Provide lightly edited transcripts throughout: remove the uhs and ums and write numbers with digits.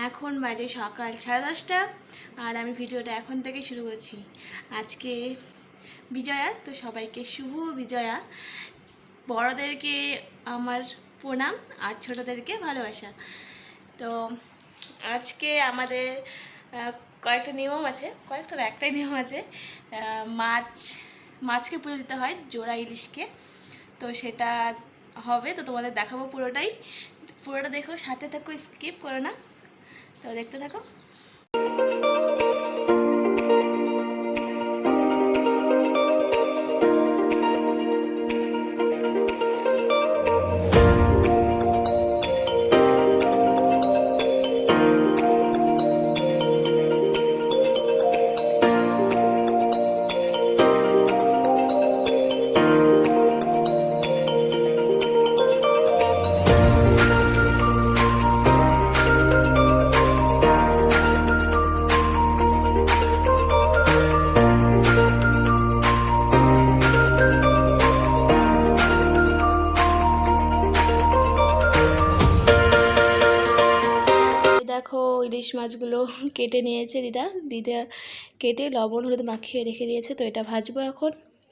এখন বাজে সকাল 10:30 আর আমি ভিডিওটা এখন থেকে শুরু করছি। আজকে বিজয়া, তো সবাইকে শুভ বিজয়া। বড়দেরকে আমার প্রণাম আর ছোটদেরকে ভালোবাসা। তো আজকে আমাদের কয়েকটা নিয়ম আছে, একটাই নিয়ম আছে। মাছকে পুজো দিতে হয়, জোড়া ইলিশকে। তো সেটা হবে, তো তোমাদের দেখাবো পুরোটা দেখো, সাথে থাকো, স্কিপ করো না। তো দেখতে থাকো। দেখো ইলিশ মাছগুলো কেটে নিয়েছে দিদা কেটে লবণ হলুদ মাখিয়ে রেখে দিয়েছে। তো এটা ভাজবো এখন,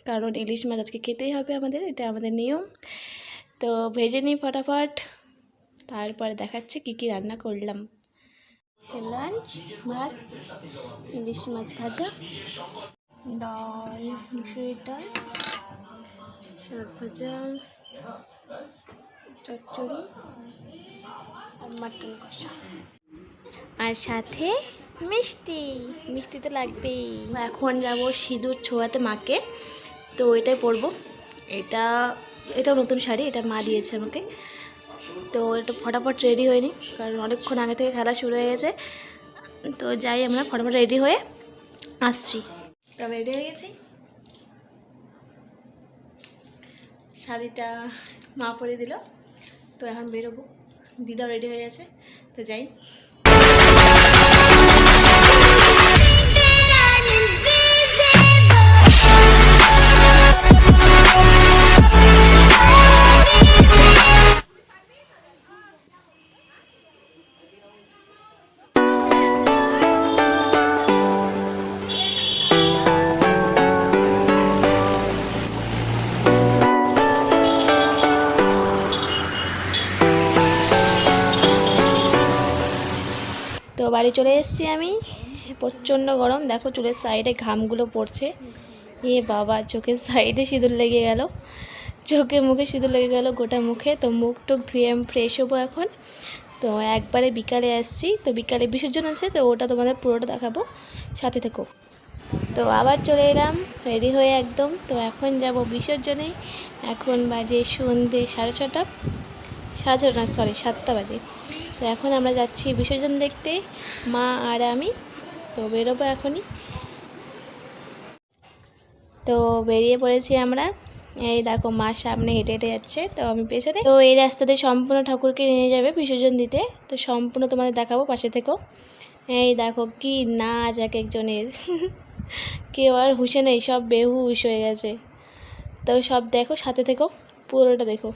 কারণ ইলিশ মাছ আজকে খেতেই হবে আমাদের, এটা আমাদের নিয়ম। তো ভেজে নিই ফটাফট, তারপরে দেখাচ্ছে কি রান্না করলাম। লাঞ্চ, ভাত, ইলিশ মাছ ভাজা, ডাল, মুসুরির ডাল, শাক ভাজা, চচ্চড়ি আর মাটন কষা, আর সাথে মিষ্টি তো লাগবেই। এখন যাবো সিঁদুর ছোঁয়াতে মাকে, তো এটাই পরবো। এটাও নতুন শাড়ি, এটা মা দিয়েছে আমাকে। তো এটা ফটাফট রেডি হয়নি, কারণ অনেকক্ষণ আগে থেকে খেলা শুরু হয়ে গেছে। তো যাই, আমরা ফটাফট রেডি হয়ে আসছি। তো আমি রেডি হয়ে গেছি, শাড়িটা মা পরে দিল। তো এখন বেরোবো, দিদাও রেডি হয়ে গেছে, তো যাই। তো বাড়ি চলে এসেছি আমি, প্রচণ্ড গরম। দেখো চুলের সাইডে ঘামগুলো পড়ছে, এ বাবা, চোখের সাইডে সিঁদুর লেগে গেল, চোখে মুখে সিঁদুর লেগে গেল গোটা মুখে। তো মুখ টুক ধুয়ে আমি ফ্রেশ হবো এখন। তো একবারে বিকালে আসছি, তো বিকালে বিসর্জন আছে, তো ওটা তোমাদের পুরোটা দেখাবো, সাথে থেকো। তো আবার চলে এলাম রেডি হয়ে একদম। তো এখন যাব বিসর্জনে। এখন বাজে সন্ধ্যে 6:30, 7টা বাজে। তো এখন আমরা যাচ্ছি বিসর্জন দেখতে, মা আর আমি। তো বেরোবো এখনই। তো বেরিয়ে পড়েছি আমরা। এই দেখো মা সামনে হেঁটে হেঁটে যাচ্ছে, তো আমি পেছনে। তো এই রাস্তাতে সম্পূর্ণ ঠাকুরকে নিয়ে যাবে বিসর্জন দিতে, তো সম্পূর্ণ তোমাদের দেখাবো, পাশে থেকো। এই দেখো কি নাচ এক একজনের কেউ আর হুঁশে নেই, সব বেহুশ হয়ে গেছে। তো সব দেখো, সাথে থেকো, পুরোটা দেখো।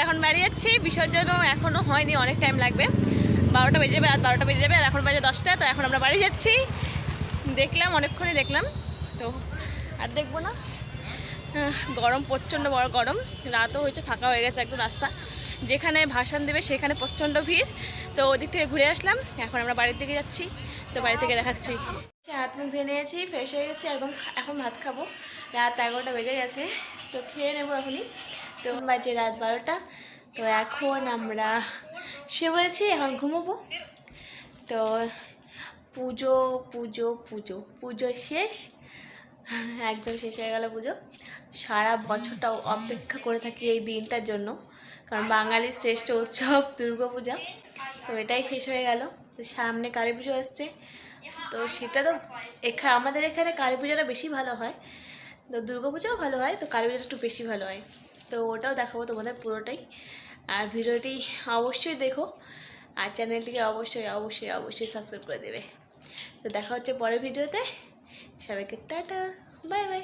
এখন বাড়ি যাচ্ছি, বিসর্জনও এখনও হয়নি, অনেক টাইম লাগবে, 12টা বেজে যাবে, আর 12টা বেজে যাবে, আর এখন বাজে 10টা। তো এখন আমরা বাড়ি যাচ্ছি, দেখলাম অনেকক্ষণই দেখলাম, তো আর দেখবো না। গরম, প্রচণ্ড বড় গরম, রাতও হয়েছে, ফাঁকা হয়ে গেছে একদম রাস্তা, যেখানে ভাসান দেবে সেখানে প্রচণ্ড ভিড়। তো ওদিক থেকে ঘুরে আসলাম, এখন আমরা বাড়ির দিকে যাচ্ছি, তো বাড়ি থেকে দেখাচ্ছি। হাত মুখ ধুয়ে নিয়েছি, ফ্রেশ হয়ে গেছি একদম, এখন ভাত খাবো, রাত 11টা বেজে গেছে, তো খেয়ে নেবো এখনই। তো বাজে রাত 12টা, তো এখন আমরা শুয়ে পড়েছি, এখন ঘুমোবো। তো পুজো পুজো পুজো পুজো শেষ, একদম শেষ হয়ে গেল পুজো। সারা বছরটাও অপেক্ষা করে থাকি এই দিনটার জন্য, কারণ বাঙালির শ্রেষ্ঠ উৎসব দুর্গাপূজা, তো এটাই শেষ হয়ে গেল। তো সামনে কালী পুজো আসছে, তো সেটা তো আমাদের এখানে কালী পুজোটা বেশি ভালো হয়, তো দুর্গাপূজাও ভালো হয়, তো কালী পুজোটা একটু বেশি ভালো হয়, তো ওটাও দেখাবো তোমাদের পুরোটাই। আর ভিডিওটি অবশ্যই দেখো, আর চ্যানেলটিকে অবশ্যই অবশ্যই অবশ্যই সাবস্ক্রাইব করে দেবে। তো দেখা হচ্ছে পরের ভিডিওতে, সবাইকে টাটা, বাই বাই।